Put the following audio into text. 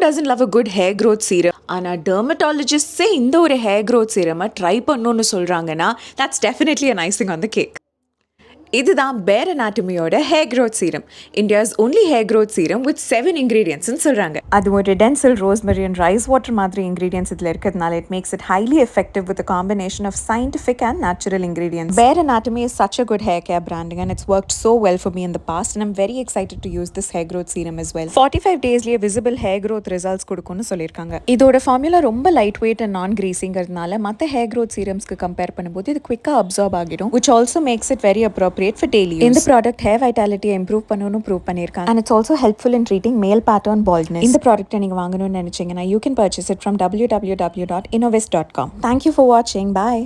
doesn't love a good hair growth serum? ஆனால் dermatologists இந்த ஒரு hair growth serum ட்ரை பண்ணணும்னு சொல்கிறாங்கன்னா that's definitely an icing on the cake. இதுதான் பேர் அனாட்டமியோட hair growth serum. India's only hair growth serum with 7 இன்க்ரீடியன்ட்ஸ்னு சொல்கிறாங்க. அது ஒரு டென்சில் ரோஸ்மெரி அண்ட் ரைஸ் வாட்டர் மாதிரி இன்க்ரீடியன்ஸ் இதில் இருக்கிறதுனால it makes it highly effective with combination of scientific and natural ingredients. Bare Anatomy is such a good hair care branding and it's worked so well for me in the past and I'm very excited to use this hair growth serum as well. 45 daysலயே visible hair growth results கொடுக்கும்னு சொல்லியிருக்காங்க. இதோட formula ரொம்ப light weight and நான் கிரீசிங்கிறதுனால மற்ற hair growth சீரம்ஸ்க்கு compare பண்ணும்போது இது குவிக்காக absorb ஆகிடும், which also makes it very appropriate for daily use. இந்த ப்ராடக்ட் ஹேர் வைட்டாலிட்டி இம்ப்ரூவ் பண்ணனும் ப்ரூவ் பண்ணிருக்காங்க and it's also helpful in treating male pattern baldness. இந்த ப்ராடக்ட்டை நீங்க வாங்கணும்னு நினைச்சீங்கன்னா you can purchase it from www.innovest.com. Thank you for watching. Bye.